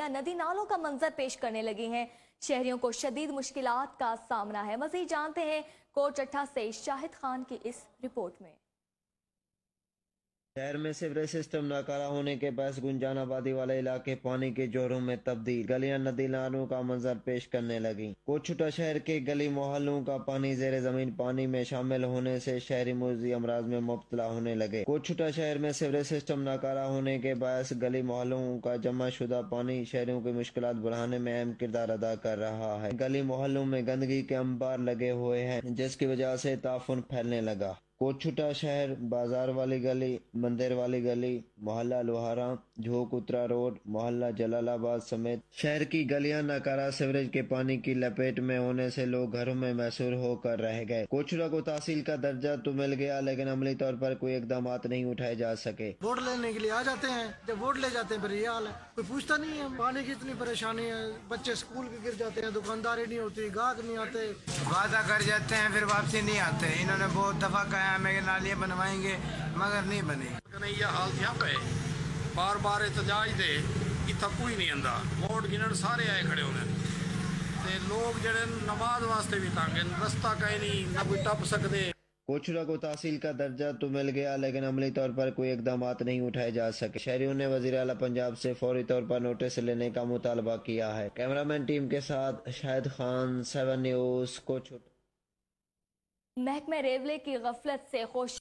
गलियां नदी नालों का मंजर पेश करने लगी हैं। शहरियों को शदीद मुश्किलात का सामना है। मज़ीद जानते हैं कोटचट्टा से शाहिद खान की इस रिपोर्ट में। शहर में सीवरेज सिस्टम नाकारा होने के बायस गुंजान आबादी वाले इलाके पानी के जोरों में तब्दील, गलियां नदी नालों का मंजर पेश करने लगी। कोटचट्टा शहर के गली मोहल्लों का पानी जेर जमीन पानी में शामिल होने से शहरी मुआजी अमराज में मुब्तला होने लगे। कोटचट्टा शहर में सीवरेज सिस्टम नाकारा होने के बायस गली मोहल्लों का जमा शुदा पानी शहरियों की मुश्किलात बढ़ाने में अहम किरदार अदा कर रहा है। गली मोहल्लों में गंदगी के अंबार लगे हुए हैं, जिसकी वजह से ताफुन फैलने लगा। कोटचट्टा शहर बाजार वाली गली, मंदिर वाली गली, मोहल्ला लोहारा, झोक उतरा रोड, मोहल्ला जलालाबाद समेत शहर की गलियां नाकारा सीवरेज के पानी की लपेट में होने से लोग घरों में महसूर होकर रह गए। कोटचट्टा को तहसील का दर्जा तो मिल गया, लेकिन अमली तौर पर कोई इकदाम नहीं उठाए जा सके। वोट लेने के लिए आ जाते हैं, जब वोट ले जाते हैं फिर ये हाल है, कोई पूछता नहीं है। पानी की इतनी परेशानी है, बच्चे स्कूल के गिर जाते हैं, दुकानदारी नहीं होती, गाहक नहीं आते, वादा कर जाते हैं फिर वापसी नहीं आते। इन्होंने बहुत दफा कहा हमें नालियाँ बनवाएंगे मगर नहीं बनी। ये हाल थी पे बार बार एहतजाज दे इतना कोई नहीं आंदा। वोट गिनन सारे आए खड़े होने ते लोग जड़े नमाज वास्ते भी तंग हैं, रस्ता कहीं नहीं ना कोई टप सकते। कोटचट्टा को तहसील का दर्जा तो मिल गया, लेकिन अमली तौर पर कोई इकदाम नहीं उठाए जा सके। शहरियों ने वजीर आला पंजाब से फौरी तौर पर नोटिस लेने का मुतालबा किया है। कैमरामैन टीम के साथ शाहिद खान, 7 न्यूज़, कोटचट्टा। महकमे रेलवे की गफलत से खुश